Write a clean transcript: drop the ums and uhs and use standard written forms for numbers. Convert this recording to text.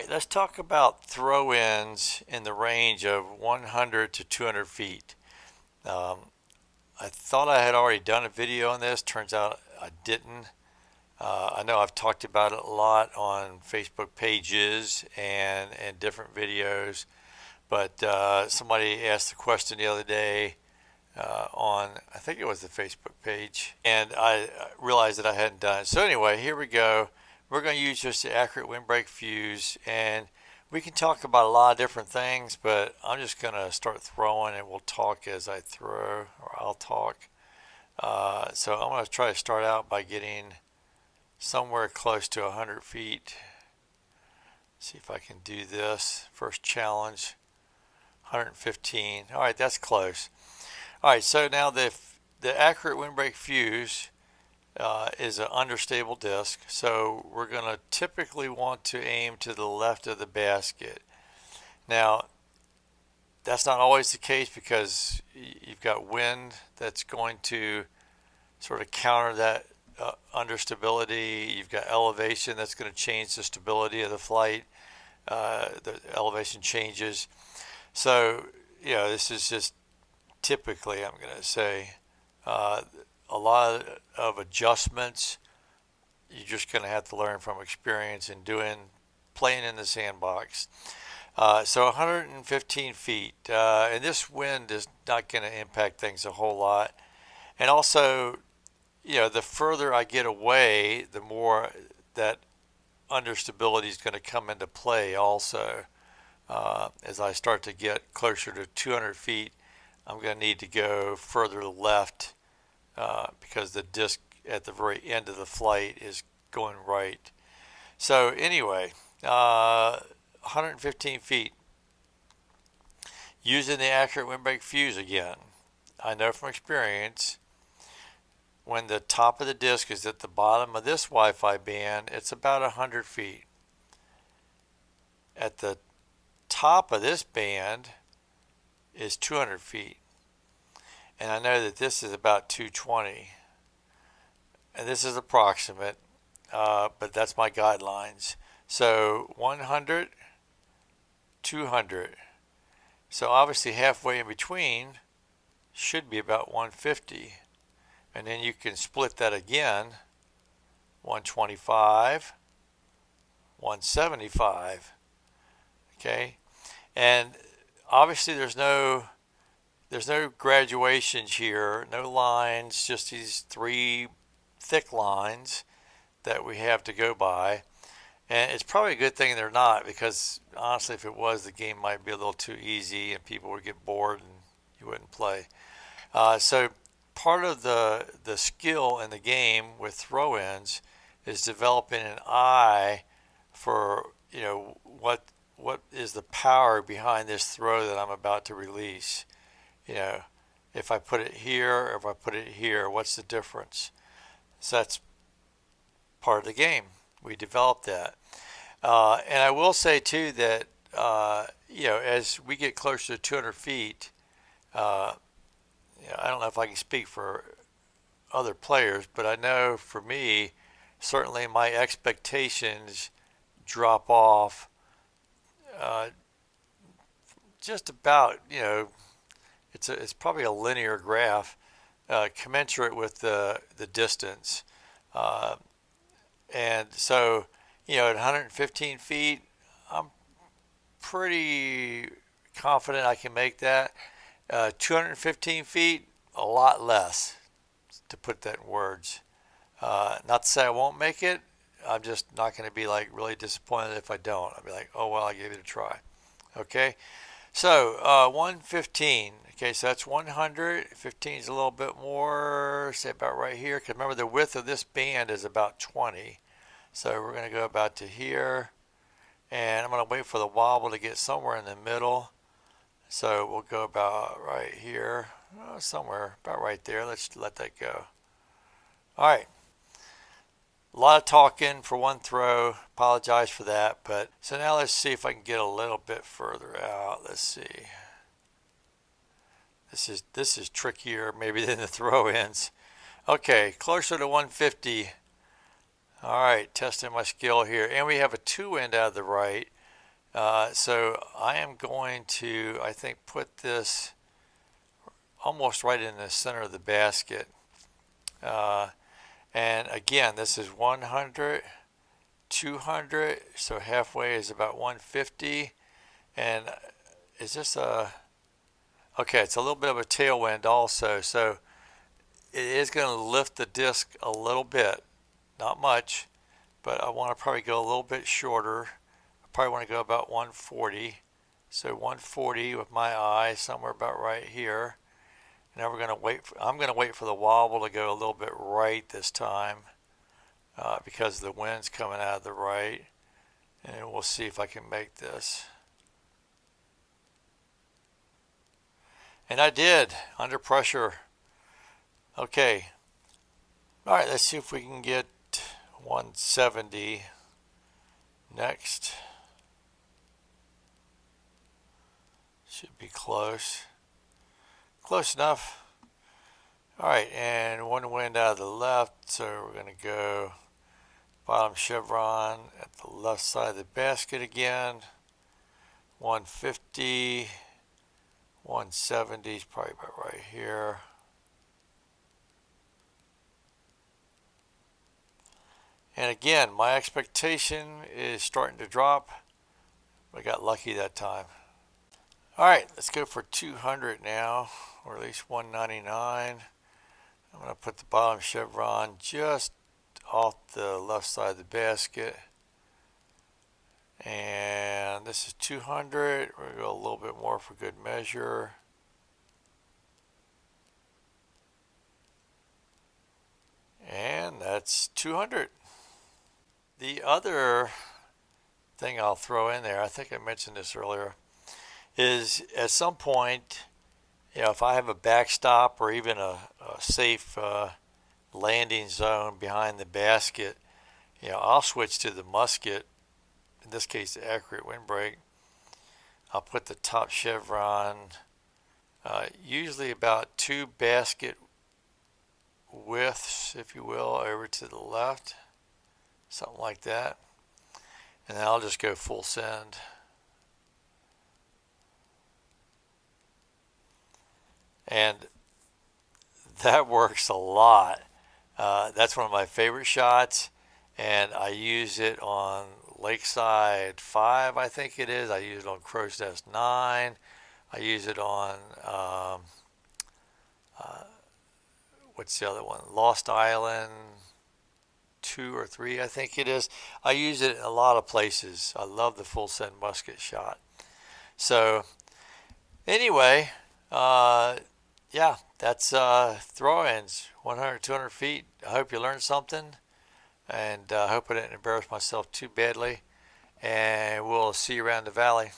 right, let's talk about throw-ins in the range of 100 to 200 feet. Um, I thought I had already done a video on this. Turns out I didn't. I know I've talked about it a lot on Facebook pages and different videos, but somebody asked the question the other day on, I think it was the Facebook page, and I realized that I hadn't done it. So anyway, here we go. We're going to use just the Accurate Windbreak Fuse, and we can talk about a lot of different things, but I'm just going to start throwing and we'll talk as I throw, or I'll talk. So I'm going to try to start out by getting somewhere close to 100 feet. See if I can do this. First challenge, 115. All right, that's close. All right, so now the Accurate Windbreak Fuse is an understable disc, so we're going to typically want to aim to the left of the basket. Now, that's not always the case because you've got wind that's going to sort of counter that understability. You've got elevation that's going to change the stability of the flight. The elevation changes. So, this is just typically, I'm going to say, a lot of adjustments you're just going to have to learn from experience and playing in the sandbox. So 115 feet, and this wind is not going to impact things a whole lot. And also, the further I get away, the more that understability is going to come into play also. As I start to get closer to 200 feet, I'm going to need to go further left because the disc at the very end of the flight is going right. So anyway, 115 feet. Using the Accurate Windbreak Fuse again. I know from experience, when the top of the disc is at the bottom of this Wi-Fi band, it's about 100 feet. At the top of this band is 200 feet. And I know that this is about 220. And this is approximate, but that's my guidelines. So 100, 200. So obviously halfway in between should be about 150. And then you can split that again, 125, 175. Okay? And obviously there's no graduations here, no lines, just these three thick lines that we have to go by. And it's probably a good thing they're not, because honestly, if it was, the game might be a little too easy and people would get bored and you wouldn't play. So part of the skill in the game with throw-ins is developing an eye for, what is the power behind this throw that I'm about to release. If I put it here or if I put it here, what's the difference? So that's part of the game. We developed that. And I will say too that, as we get closer to 200 feet, I don't know if I can speak for other players, but I know for me, certainly my expectations drop off just about, it's probably a linear graph, commensurate with the distance. And so, at 115 feet, I'm pretty confident I can make that. 215 feet, a lot less, to put that in words. Not to say I won't make it. I'm just not going to be like really disappointed if I don't. I'll be like, oh well, I gave it a try. Okay, so 115. Okay, so that's 100. 15 is a little bit more, say about right here. Because remember, the width of this band is about 20. So we're going to go about to here. And I'm going to wait for the wobble to get somewhere in the middle. So we'll go about right here. Somewhere about right there. Let's let that go. All right. A lot of talking for one throw. Apologize for that. But so now let's see if I can get a little bit further out. Let's see. This is trickier maybe than the throw-ins. Okay, closer to 150. All right, testing my skill here. And we have a 2 wind out of the right. So I am going to, I think, put this almost right in the center of the basket. Uh, and again, this is 100, 200, so halfway is about 150. And is this a, okay, it's a little bit of a tailwind also, so it is going to lift the disc a little bit, not much, but I want to probably go a little bit shorter. I probably want to go about 140. So 140 with my eye somewhere about right here. Now we're going to wait. I'm going to wait for the wobble to go a little bit right this time because the wind's coming out of the right. And we'll see if I can make this. And I did, under pressure. Okay. All right, let's see if we can get 170 next. Should be close. Close enough. All right, and one wind out of the left, so we're going to go bottom chevron at the left side of the basket again. 150, 170 is probably about right here. And again, my expectation is starting to drop. I got lucky that time. All right, let's go for 200 now, or at least 199. I'm going to put the bottom chevron just off the left side of the basket. And this is 200. We're going to go a little bit more for good measure. And that's 200. The other thing I'll throw in there, I think I mentioned this earlier, is at some point, if I have a backstop or even a safe landing zone behind the basket, I'll switch to the musket, in this case the Accurate Windbreak. I'll put the top chevron usually about 2 basket widths, if you will, over to the left, something like that. And then I'll just go full send. And that works a lot. That's one of my favorite shots, and I use it on Lakeside 5, I think it is. I use it on Crow's Nest 9. I use it on, what's the other one? Lost Island 2 or 3, I think it is. I use it in a lot of places. I love the full send musket shot. So anyway, yeah, that's throw-ins, 100, 200 feet. I hope you learned something, and I hope I didn't embarrass myself too badly. And we'll see you around the valley.